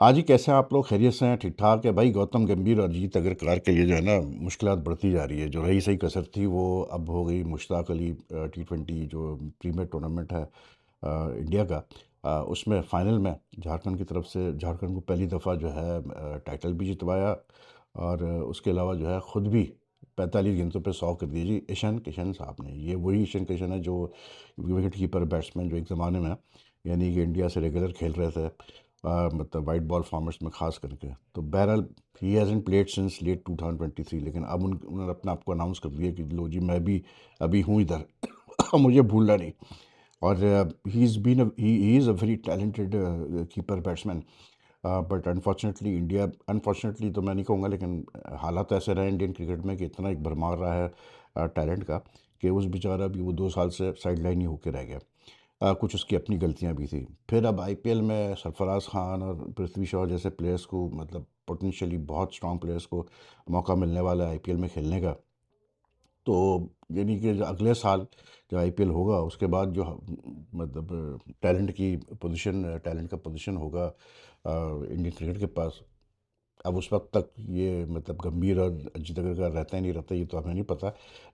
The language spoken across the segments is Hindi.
हाँ जी, कैसे हैं आप लोग? खैरियत से हैं? ठीक-ठाक है? भाई गौतम गंभीर और अजीत अग्रकरार के लिए जो है ना मुश्किलात बढ़ती जा रही है। जो रही सही कसर थी वो अब हो गई मुश्ताक अली टी20 जो प्रीमियर टूर्नामेंट है इंडिया का। उसमें फ़ाइनल में झारखंड की तरफ से झारखंड को पहली दफ़ा जो है टाइटल भी जितवाया और उसके अलावा जो है ख़ुद भी 45 गेंदों पे 100 कर दिए जी ईशान किशन साहब ने। ये वही ईशान किशन है जो विकेट कीपर बैट्समैन जो एक ज़माने में यानी कि इंडिया से रेगुलर खेल रहे थे मतलब वाइट बॉल फॉर्मेट्स में ख़ास करके। तो बहरहाल ही हैज़न्ट प्लेड सिंस लेट 2023 लेकिन अब उन्होंने अपने आप को अनाउंस कर दिया कि लो जी मैं भी अभी हूँ इधर मुझे भूलना नहीं। और he is a very talented keeper batsman but unfortunately India unfortunately तो मैं नहीं कहूँगा लेकिन हालात ऐसे रहे इंडियन क्रिकेट में कि इतना एक भरमार रहा है टैलेंट का कि उस बेचारा भी वो 2 साल से साइड लाइन ही होके रह गया। कुछ उसकी अपनी गलतियाँ भी थी। फिर अब आईपीएल में सरफराज खान और पृथ्वी शॉ जैसे प्लेयर्स को मतलब पोटेंशियली बहुत स्ट्रॉन्ग प्लेयर्स को मौका मिलने वाला है आईपीएल में खेलने का। तो यानी कि जो अगले साल जब आईपीएल होगा उसके बाद जो मतलब टैलेंट का पोजीशन होगा इंडियन क्रिकेट के पास। अब उस वक्त तक ये मतलब गंभीर और अजीत अग्रकर रहता है नहीं रहता ये तो हमें नहीं पता।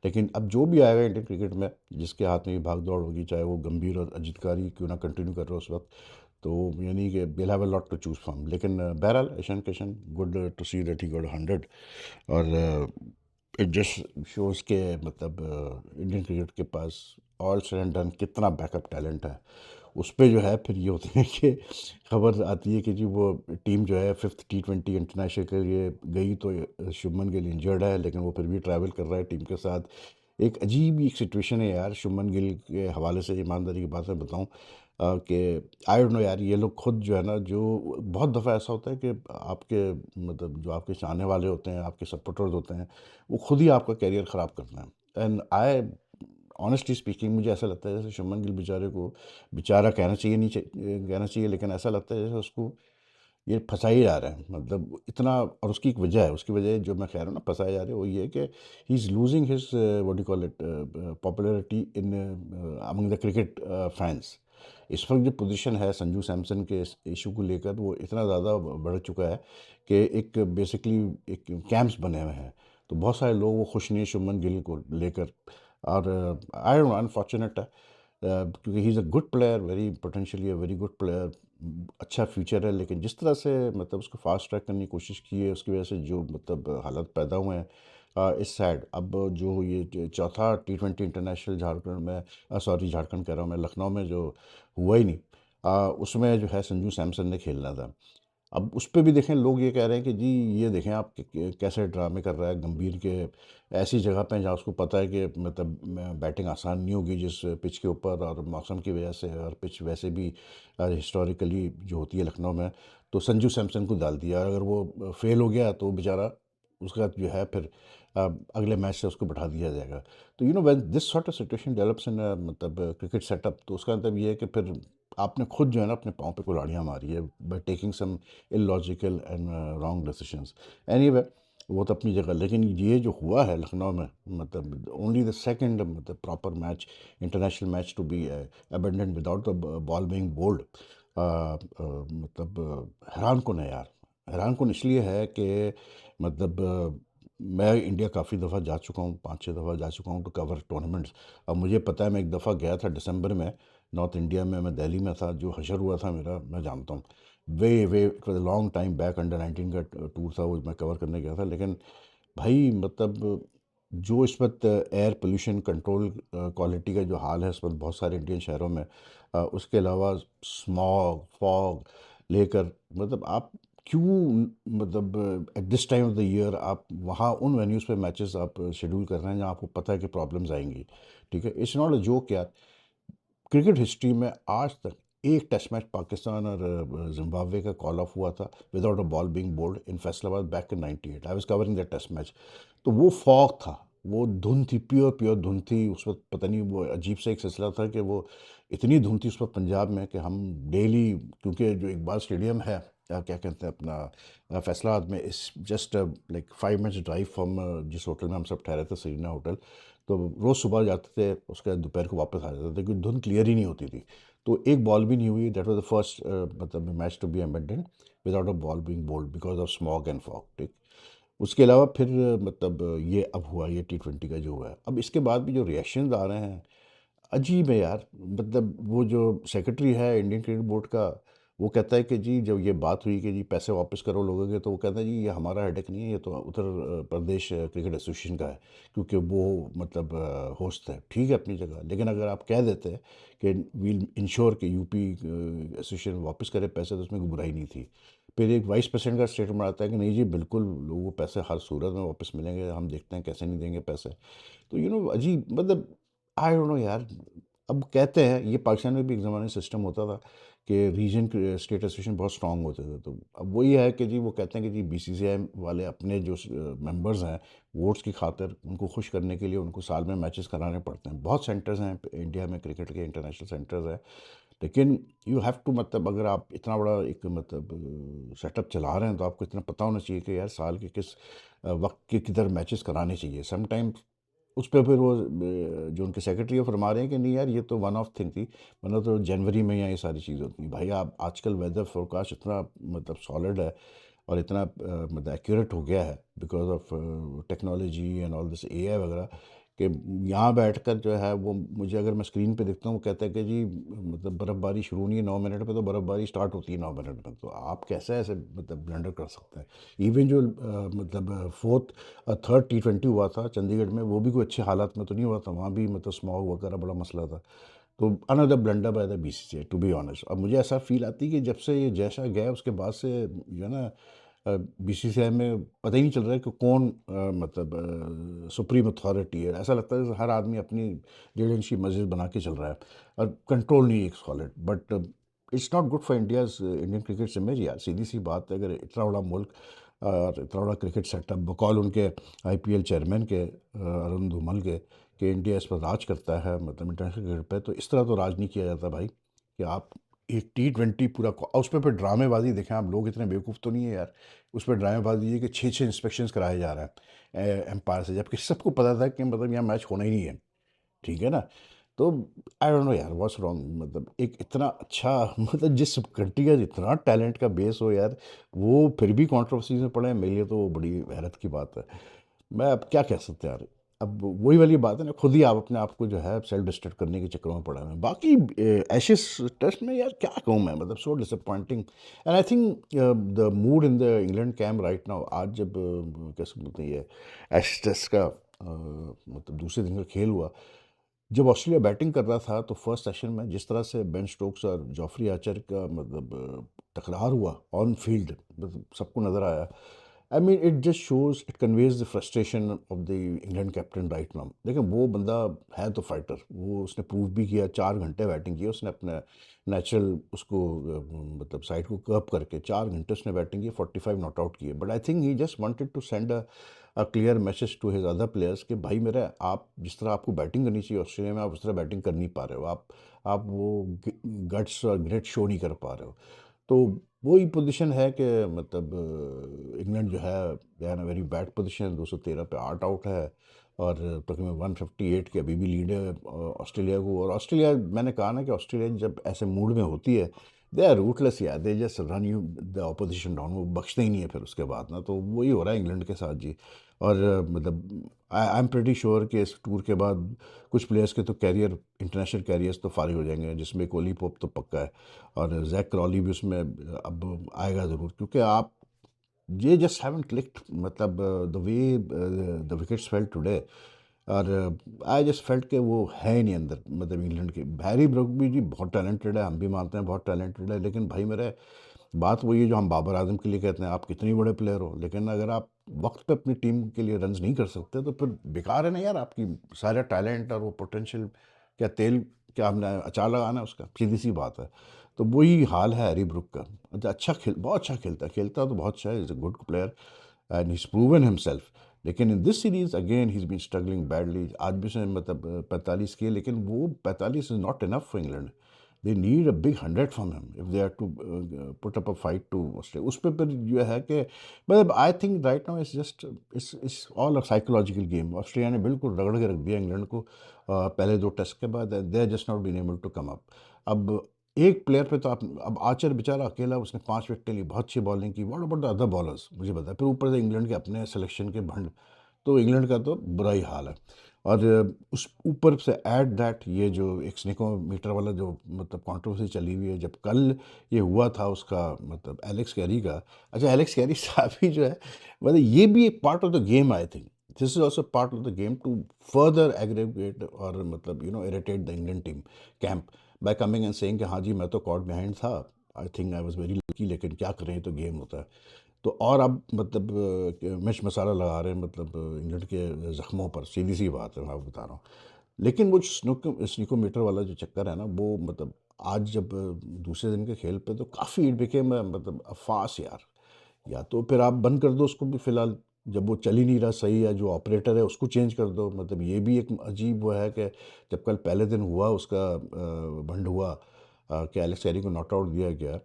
लेकिन अब जो भी आएगा इंडियन क्रिकेट में जिसके हाथ में ये भाग दौड़ होगी चाहे वो गंभीर और अजीत कार ही क्यों ना कंटिन्यू कर रहे हो उस वक्त। तो यानी कि will have a lot to choose from लेकिन बहरहाल Ishan Kishan good to see that he got 100 और इट जस्ट शोज़ के मतलब इंडियन क्रिकेट के पास ऑल सेड एंड डन कितना बैकअप टैलेंट है। उस पे जो है फिर ये होती है कि खबर आती है कि जी वो टीम जो है 5th टी20 इंटरनेशनल के लिए गई तो शुभमन गिल इंजर्ड है लेकिन वो फिर भी ट्रैवल कर रहा है टीम के साथ। एक अजीब ही एक सिचुएशन है यार शुभमन गिल के हवाले से ईमानदारी की बात मैं बताऊँ कि आई डोंट नो यार ये लोग खुद जो है ना जो बहुत दफ़ा ऐसा होता है कि आपके मतलब जो आपके चाहने वाले होते हैं, आपके सपोर्टर्स होते हैं, वो खुद ही आपका करियर ख़राब करते हैं। एंड आई ऑनेस्टली स्पीकिंग मुझे ऐसा लगता है जैसे शुभमन गिल बेचारे को बेचारा कहना चाहिए नहीं कहना चाहिए लेकिन ऐसा लगता है जैसे उसको ये फँसाए जा रहे हैं मतलब इतना और उसकी एक वजह है, उसकी वजह जो मैं कह रहा हूँ ना फँसाए जा रहे हैं वो ये है कि he is losing his what do you call it popularity in among the cricket fans. इस वक्त जो पोजीशन है संजू सैमसन के इस इशू को लेकर वो इतना ज़्यादा बढ़ चुका है कि एक बेसिकली एक कैंप्स बने हुए हैं। तो बहुत सारे लोग वो खुश नहीं है शुभमन गिल को लेकर और आई डोंट नो अनफॉर्चुनेट है क्योंकि he is a good player very potentially a very good player अच्छा फ्यूचर है लेकिन जिस तरह से मतलब उसको फास्ट ट्रैक करने की कोशिश की है उसकी वजह से जो मतलब हालात पैदा हुए हैं इस साइड अब जो ये चौथा टी20 इंटरनेशनल झारखंड में सॉरी झारखंड कह रहा हूँ मैं लखनऊ में जो हुआ ही नहीं उसमें जो है संजू सैमसन ने खेलना था। अब उस पे भी देखें लोग ये कह रहे हैं कि जी ये देखें आप कैसे ड्रामे कर रहा है गंभीर के ऐसी जगह पे जहाँ उसको पता है कि मतलब बैटिंग आसान नहीं होगी जिस पिच के ऊपर और मौसम की वजह से और पिच वैसे भी हिस्टोरिकली जो होती है लखनऊ में तो संजू सैमसन को डाल दिया अगर वो फेल हो गया तो बेचारा उसका जो है फिर अगले मैच से उसको बैठा दिया जाएगा। तो you know when this sort of situation develops in मतलब क्रिकेट सेटअप तो उसका मतलब ये है कि फिर आपने खुद जो है ना अपने पाँव पे कुल्हाड़ियाँ मारी है by taking some illogical and wrong decisions. Anyway वो तो अपनी जगह लेकिन ये जो हुआ है लखनऊ में मतलब ओनली द सेकंड मतलब proper match international match to be abandon without the ball being bowled मतलब हैरान कुन है यार। हैरान कुन इसलिए है कि मतलब मैं इंडिया काफ़ी दफ़ा जा चुका हूँ 5-6 दफ़ा जा चुका हूँ टू कवर टूर्नामेंट्स। अब मुझे पता है मैं एक दफ़ा गया था दिसंबर में नॉर्थ इंडिया में मैं दिल्ली में था जो हशर हुआ था मेरा मैं जानता हूँ। Way it was a long time back under 19 का टूर था वो मैं कवर करने गया था लेकिन भाई मतलब जो इस वक्त एयर पोल्यूशन कंट्रोल क्वालिटी का जो हाल है इस वक्त बहुत सारे इंडियन शहरों में उसके अलावा स्मॉग फॉग लेकर मतलब आप क्यों मतलब at this time of the year आप वहाँ उन वेन्यूज़ पे मैचेस आप शेड्यूल कर रहे हैं जहाँ आपको पता है कि प्रॉब्लम्स आएंगी। ठीक है इट्स नॉट अ जोक यार। क्रिकेट हिस्ट्री में आज तक एक टेस्ट मैच पाकिस्तान और जिम्बाब्वे का कॉल ऑफ हुआ था without a ball being bowled in Faisalabad back in 98 I was covering that test match. तो वो फॉग था वो धुंध थी प्योर प्योर धुंध थी उस वक्त पता नहीं वो अजीब सा एक सिलसिला था कि वो इतनी धुंध थी उस वक्त पंजाब में कि हम डेली क्योंकि जो इकबाल स्टेडियम है क्या कहते हैं अपना फैसलाबाद में इस just like 5 minutes drive from जिस होटल में हम सब ठहरे थे सरीना होटल। तो रोज़ सुबह जाते थे, उसके बाद दोपहर को वापस आ जाते थे क्योंकि धुंध क्लियर ही नहीं होती थी। तो एक बॉल भी नहीं हुई, दैट वाज़ द फर्स्ट मतलब match to be abandoned without a ball being bowled because of smog and fog, ठीक। उसके अलावा फिर मतलब ये अब हुआ ये टी20 का जो हुआ है। अब इसके बाद भी जो रिएक्शंस आ रहे हैं अजीब है यार। मतलब वो जो सेक्रेटरी है इंडियन क्रिकेट बोर्ड का, वो कहता है कि जी जब ये बात हुई कि जी पैसे वापस करो लोगों के, तो वो कहता है जी ये हमारा हेडेक नहीं है, ये तो उत्तर प्रदेश क्रिकेट एसोसिएशन का है, क्योंकि वो मतलब होस्ट है। ठीक है अपनी जगह, लेकिन अगर आप कह देते हैं कि वील इंश्योर कि यूपी एसोसिएशन वापस करे पैसे, तो उसमें कोई बुराई नहीं थी। फिर एक वाइस प्रेसिडेंट का स्टेटमेंट आता है कि नहीं जी बिल्कुल लोगों को पैसे हर सूरत में वापस मिलेंगे, हम देखते हैं कैसे नहीं देंगे पैसे। तो अजीब मतलब आई डोंट नो यार। अब कहते हैं ये पाकिस्तान में भी एक ज़माने सिस्टम होता था कि रीजन स्टेट एसोसिएशन बहुत स्ट्रांग होते थे, तो अब वही है कि जी वो कहते हैं कि जी बीसीसीआई वाले अपने जो मेंबर्स हैं वोट्स की खातिर उनको खुश करने के लिए उनको साल में मैचेस कराने पड़ते हैं। बहुत सेंटर्स हैं इंडिया में क्रिकेट के, इंटरनेशनल सेंटर्स हैं, लेकिन यू हैव टू मतलब अगर आप इतना बड़ा एक मतलब सेटअप चला रहे हैं तो आपको इतना पता होना चाहिए कि यार साल के किस वक्त के किधर मैचेस कराने चाहिए। समटाइम्स उस पे फिर वो जो उनके सेक्रेटरी है फरमा रहे हैं कि नहीं यार ये तो वन ऑफ थिंग थी, वरना तो जनवरी में यहाँ ये सारी चीज़ होती है। भाई आप आजकल वेदर फोरकास्ट इतना मतलब सॉलिड है और इतना मतलब एक्यूरेट हो गया है because of technology and all this AI वगैरह, कि यहाँ बैठकर जो है वो मुझे अगर मैं स्क्रीन पे देखता हूँ वो कहता है कि जी मतलब बर्फ़बारी शुरू नहीं है 9 मिनट पे, तो बर्फ़बारी स्टार्ट होती है 9 मिनट में। तो आप कैसे ऐसे मतलब ब्लंडर कर सकते हैं। इवन जो मतलब फोर्थ थर्ड टी20 हुआ था चंडीगढ़ में, वो भी कोई अच्छे हालात में तो नहीं हुआ था, वहाँ भी मतलब स्मॉग वगैरह बड़ा मसला था। तो another blunder by the BCCI to be honest. अब मुझे ऐसा फील आती है कि जब से ये जैसा गया उसके बाद से जो है ना बीसीसीआई में पता ही नहीं चल रहा है कि कौन मतलब सुप्रीम अथॉरिटी है। ऐसा लगता है कि हर आदमी अपनी 1.5 इंच की मस्जिद बना के चल रहा है और कंट्रोल नहीं है एक solid. But it's not good for Indian cricket image यार, सीधी सी बात है। अगर इतना बड़ा मुल्क और इतना बड़ा क्रिकेट सेटअप बकौल उनके आईपीएल चेयरमैन के अरुण धूमल के, कि इंडिया इस पर राज करता है मतलब इंटरनेशनल क्रिकेट पे, तो इस तरह तो राज नहीं किया जाता भाई कि आप एक टी20 पूरा और उस पर फिर ड्रामेबाजी देखें। आप लोग इतने बेवकूफ़ तो नहीं है यार, उस पर ड्रामेबाजी है कि 6-6 इंस्पेक्शंस कराया जा रहा है एम्पायर से, जबकि सबको पता था कि मतलब यहाँ मैच होना ही नहीं है, ठीक है ना। तो आई डोंट नो यार व्हाट्स रॉन्ग। मतलब एक इतना अच्छा मतलब जिस कंट्री का इतना टैलेंट का बेस हो यार, वो फिर भी कंट्रोवर्सीज में पड़े हैं, मेरे लिए तो वो बड़ी हैरत की बात है। मैं अब क्या कह सकते हैं यार। अब वही वाली बात है ना, खुद ही आप अपने आप को जो है सेल्फ डिस्ट्रक्ट करने के चक्कर में पड़ा है। बाकी एशेस टेस्ट में यार क्या कहूँ मैं, मतलब so disappointing. And I think the mood in the England camp right now, आज जब कैसे बोलते हैं ये एशेस टेस्ट का मतलब दूसरे दिन का खेल हुआ, जब ऑस्ट्रेलिया बैटिंग कर रहा था तो फर्स्ट सेशन में जिस तरह से बेन स्टोक्स और जॉफरी आर्चर का मतलब टकरार हुआ ऑन फील्ड, मतलब सबको नज़र आया। I mean it just shows, it conveys the frustration of the England captain right now. लेकिन वो बंदा है तो फाइटर, वो उसने प्रूव भी किया। 4 घंटे बैटिंग की उसने अपने नेचुरल उसको मतलब साइड को कर्व करके 4 घंटे उसने बैटिंग की, 45 नॉट आउट किए। But I think he just wanted to send a clear message to his other players कि भाई मेरा आप जिस तरह आपको बैटिंग करनी चाहिए ऑस्ट्रेलिया में, आप उस तरह बैटिंग कर नहीं पा रहे हो। आप वो गट्स और ग्रेट शो नहीं कर पा रहे हो। तो वही पोजीशन है कि मतलब इंग्लैंड जो है they are in a very bad position, 213 पे 8 आउट है और तकरीबन 158 की अभी भी लीड है ऑस्ट्रेलिया को। और ऑस्ट्रेलिया, मैंने कहा ना कि ऑस्ट्रेलिया जब ऐसे मूड में होती है दे आर रूटलेस यार, they just run you the opposition down, वो बख्शते ही नहीं है फिर उसके बाद ना। तो वही हो रहा है इंग्लैंड के साथ जी। और मतलब आई एम प्रेटी श्योर कि इस टूर के बाद कुछ प्लेयर्स के तो कैरियर, इंटरनेशनल कैरियर्स तो फारिग हो जाएंगे, जिसमें कोहली पोप तो पक्का है और जैक क्रॉली भी उसमें अब आएगा ज़रूर, क्योंकि आप ये जस्ट हैवंट क्लिक्ड मतलब the way the wickets fail today. और आई जस्ट फेल्ट कि वो है ही नहीं अंदर मतलब इंग्लैंड के। हैरी ब्रूक भी जी बहुत टैलेंटेड है, हम भी मानते हैं बहुत टैलेंटेड है, लेकिन भाई मेरे बात वही है जो हम बाबर आजम के लिए कहते हैं, आप कितने बड़े प्लेयर हो लेकिन अगर आप वक्त पे अपनी टीम के लिए रन्स नहीं कर सकते तो फिर बेकार है ना यार आपकी सारा टैलेंट और वो पोटेंशियल। क्या तेल, क्या हमने अचार लगाना है उसका, सीधी सी बात है। तो वही हाल है हैरी ब्रूक का। अच्छा खेल, बहुत अच्छा खेलता है तो बहुत अच्छा है, is a good player and he's proven himself। लेकिन in this series again he been struggling badly. आज भी उसने मतलब 45 किए, लेकिन वो 45 is not enough for England. They need a big 100 from him if they are to put up a fight to Australia. उस पे फिर जो है कि मतलब I think right now it's just it's all a psychological game. Australia ने बिल्कुल रगड़ के रख दिया इंग्लैंड को पहले 2 टेस्ट के बाद। They are just not been able to come up. अब एक प्लेयर पे तो आप, अब आर्चर बेचारा अकेला उसने 5 विकेटें ली, बहुत अच्छी बॉलिंग की। What about the other bowlers मुझे बताएं। फिर ऊपर से इंग्लैंड के अपने सिलेक्शन के भंड, तो इंग्लैंड का तो बुरा ही हाल है। और उस ऊपर से ऐड दैट ये जो एक स्निकोमीटर वाला जो मतलब कंट्रोवर्सी चली हुई है, जब कल ये हुआ था उसका मतलब एलेक्स कैरी का। अच्छा, एलेक्स कैरी साहब ही जो है, मतलब ये भी एक part of the game. I think this is also part of the game to further aggregate और मतलब irritate the Indian team camp by coming and saying कि हाँ जी मैं तो कॉट बिहाइंड था, I think I was very lucky, लेकिन क्या करें ये तो गेम होता है। तो और अब मतलब मिर्च मसाला लगा रहे हैं मतलब इंग्लैंड के ज़ख्मों पर, सीधी-सी बात है मैं आपको बता रहा हूँ। लेकिन वो स्नूकोमीटर वाला जो चक्कर है ना, वो मतलब आज जब दूसरे दिन के खेल पे तो काफ़ी इट बिकेम मतलब अ फार्स यार। या तो फिर आप बंद कर दो उसको भी फ़िलहाल, जब वो चल ही नहीं रहा सही, या जो ऑपरेटर है उसको चेंज कर दो। मतलब ये भी एक अजीब वो है कि जब कल पहले दिन हुआ उसका भंड हुआ कि एलेक्स कैरी को नॉट आउट दिया गया,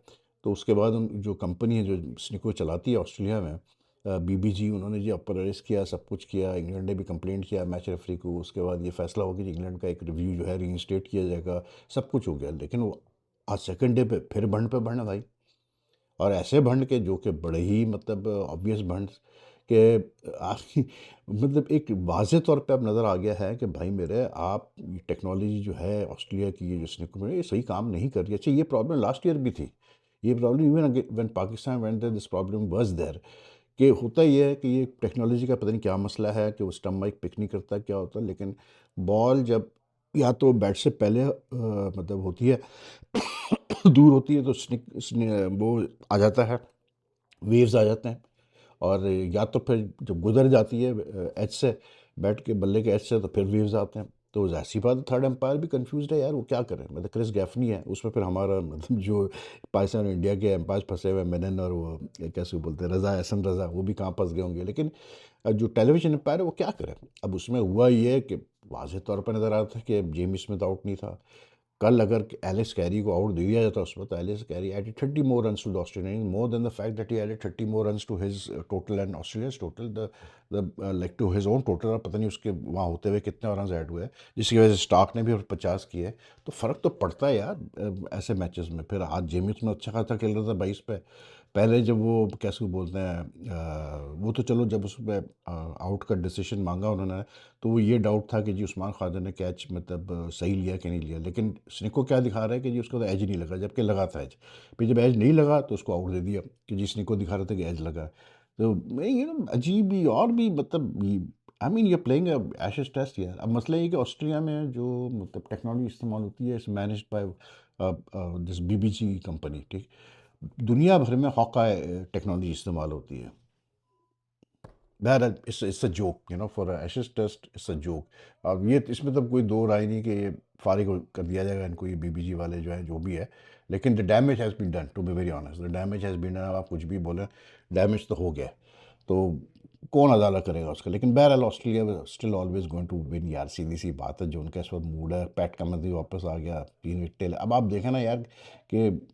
तो उसके बाद उन जो कंपनी है जो स्निको चलाती है ऑस्ट्रेलिया में, बीबीजी, उन्होंने जी अपर अरेस्ट किया, सब कुछ किया। इंग्लैंड ने भी कंप्लेंट किया मैच रेफरी को। उसके बाद ये फैसला हो गया कि इंग्लैंड का एक रिव्यू जो है रीइंस्टेट किया जाएगा, सब कुछ हो गया। लेकिन वो आज सेकंड डे पे फिर भंड पे भंड है भाई। और ऐसे भंड के जो कि बड़े ही मतलब ऑब्वियस भंड के आपकी मतलब एक वाज़े तौर पे अब नज़र आ गया है कि भाई मेरे, आप टेक्नोलॉजी जो है ऑस्ट्रेलिया की, ये जो स्निक में, ये सही काम नहीं कर रही। अच्छा, ये प्रॉब्लम लास्ट ईयर भी थी। ये problem even when Pakistan went there, this problem was there. कि होता ये है कि ये टेक्नोलॉजी का पता नहीं क्या मसला है कि वो स्टम्प माइक पिक नहीं करता, क्या होता है। लेकिन बॉल जब या तो बैट से पहले मतलब होती है दूर होती है, तो वो आ जाता है, वेव्स आ जाते हैं। और या तो फिर जब गुजर जाती है एज से, बैट के बल्ले के एज से, तो फिर वेव्स आते हैं। तो ज़ाहिर बात है थर्ड एम्पायर भी कंफ्यूज है यार, वो क्या करें। मतलब क्रिस गैफनी है उसमें, फिर हमारा मतलब जो पाकिस्तान और इंडिया के एम्पायर फंसे हुए हैं, मेनन और वो कैसे बोलते हैं, रज़ा, एहसन रज़ा, वो भी कहाँ फंस गए होंगे। लेकिन जो टेलीविजन एम्पायर है वो क्या करे। अब उसमें हुआ ये कि वाज़ेह तौर पर नज़र आता था कि जेमी स्मिथ आउट नहीं था। कल अगर एलेक्स कैरी को आउट दे दिया जाता उसमें, तो Alex Carey added 30 more runs to the Australian, more than the fact that he added 30 more runs to his total and Australia's total, the like to his own total. और पता नहीं उसके वहाँ होते हुए कितने रन्स ऐड हुए हैं, जिसकी वजह से स्टार्क ने भी 50 किए। तो फ़र्क तो पड़ता है यार ऐसे मैचेस में। फिर आज जेमी स्मिथ अच्छा खासा खेल रहा था 22 पे। पहले जब वो कैसे बोलते हैं वो तो चलो, जब उसमें आउट का डिसीजन मांगा उन्होंने, तो वो ये डाउट था कि जी उस्मान ख्वाजा ने कैच मतलब सही लिया कि नहीं लिया। लेकिन स्निको क्या दिखा रहा है कि जी उसको तो एज नहीं लगा, जबकि लगा था एज। फिर जब एज नहीं लगा तो उसको आउट दे दिया कि जी स्निको दिखा रहा था कि एज लगा। तो ये ना अजीब ही, और भी मतलब आई मीन ये प्लेइंग एशेज टेस्ट यार। अब मसला ये है कि ऑस्ट्रेलिया में जो मतलब टेक्नोलॉजी इस्तेमाल होती है, इस managed by this BBG company, ठीक। दुनिया भर में हॉकाई टेक्नोलॉजी इस्तेमाल होती है। बहरहाल it's a joke, for Ashes test it's a joke. अब ये इसमें तो कोई दो राय नहीं कि ये फारिग कर दिया जाएगा इनको, ये बीबीजी वाले जो है जो भी है। लेकिन the damage has been done, to be very honest, the damage has been done. आप कुछ भी बोलें, डैमेज तो हो गया। तो कौन अदालत करेगा उसका। लेकिन बहरहाल Australia still always going to win यार, सीधी सी बात है। जो उनका इस वक्त मूड है, पैट कमिंस भी वापस आ गया, 3 विकेटें। अब आप देखें ना यार कि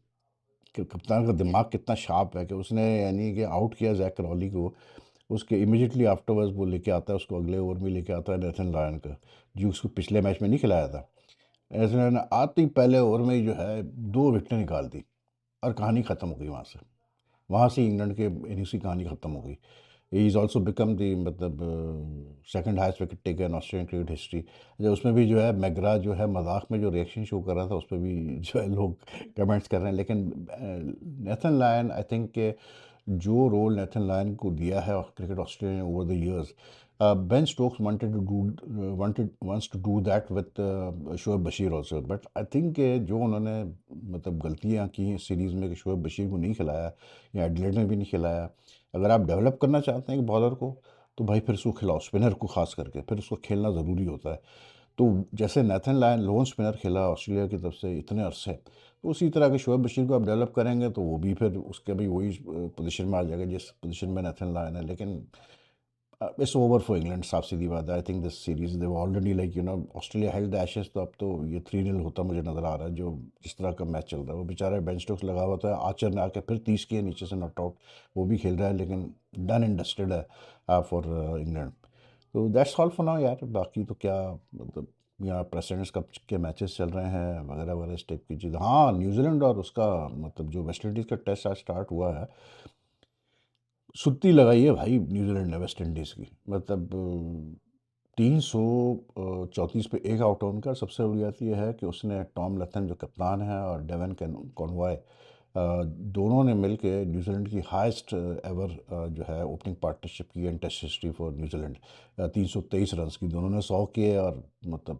कप्तान का दिमाग कितना शार्प है कि उसने यानी कि आउट किया जैक क्रॉली को। उसके इमीडिएटली आफ्टरवर्ड्स वो लेके आता है उसको, अगले ओवर में लेके आता है नेथन लायन का, जो उसको पिछले मैच में नहीं खिलाया था। नेथन लायन ने आते ही पहले ओवर में ही जो है 2 विकेटें निकाल दी, और कहानी ख़त्म हो गई वहाँ से। वहाँ से इंग्लैंड के इनिंग्स की कहानी ख़त्म हो गई। He is also become the मतलब second highest wicket taker in Australian cricket history. जो उसमें भी जो है मैगरा जो है मजाक में जो रिएक्शन शो कर रहा था, उस पर भी जो है लोग कमेंट्स कर रहे हैं। लेकिन नेथन लायन, आई थिंक के जो रोल नेथन लायन को दिया है क्रिकेट ऑस्ट्रेलिया ने over the years, Ben Stokes wants to do that with Shoaib Bashir also. But I think जो उन्होंने मतलब गलतियाँ की इस सीरीज़ में कि शोएब बशीर को नहीं खिलाया, या एडिलेड में भी नहीं खिलाया। अगर आप डेवलप करना चाहते हैं एक बॉलर को, तो भाई फिर उसको खिलाओ, स्पिनर को खास करके फिर उसको खेलना ज़रूरी होता है। तो जैसे नेथन लायन लोन स्पिनर खेला ऑस्ट्रेलिया की तरफ से इतने अरसे, तो उसी तरह के शोएब बशीर को आप डेवलप करेंगे, तो वो भी फिर उसके भी वही पोजीशन में आ जाएगा जिस पोजीशन में नेथन लायन है। लेकिन इट्स ओवर फॉर इंग्लैंड, साफ सीधी बात है। आई think this series they already like Australia held the Ashes, तो अब तो ये 3-0 होता मुझे नज़र आ रहा है जो जिस तरह का मैच चल रहा है। वो बेचारा बेन स्टोक्स लगा हुआ था, आर्चर ने आके फिर 30 किए नीचे से नॉट आउट, वो भी खेल रहा है, लेकिन डन एंड डस्टेड है फॉर इंग्लैंड। तो दैट्स ऑल फॉर नाउ यार, बाकी तो क्या मतलब, यहाँ प्रेसिडेंट्स कप के मैचेस चल रहे हैं वगैरह वगैरह इस टाइप की चीज़। हाँ, न्यूजीलैंड और उसका मतलब जो वेस्ट इंडीज़ का टेस्ट आज स्टार्ट हुआ है, सुत्ती लगाई है भाई न्यूजीलैंड ने वेस्ट इंडीज़ की। मतलब 334 पे एक आउट ऑन का। सबसे बड़ी बात ये है कि उसने टॉम लथन जो कप्तान है और डेवन कॉनवॉय, दोनों ने मिलके न्यूजीलैंड की हाईएस्ट एवर जो है ओपनिंग पार्टनरशिप की इन टेस्ट हिस्ट्री फॉर न्यूजीलैंड। 323 रन की दोनों ने 100 किए, और मतलब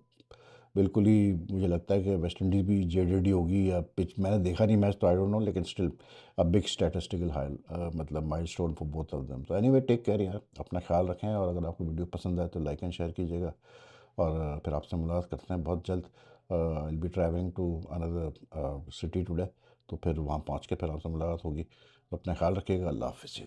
बिल्कुल ही मुझे लगता है कि वेस्ट इंडीज़ भी जेडेडी होगी, या पिच मैंने देखा नहीं मैच तो आई डोंट नो, लेकिन still a big statistical high मतलब milestone for both of them. तो एनीवे, टेक केयर यार, अपना ख्याल रखें, और अगर आपको वीडियो पसंद आए तो लाइक एंड शेयर कीजिएगा। और फिर आपसे मुलाकात करते हैं बहुत जल्द। I will be travelling to another city today, तो फिर वहाँ पहुँच के फिर आपसे मुलाकात होगी। तो अपना ख्याल रखिएगा। अल्लाह हाफिज़।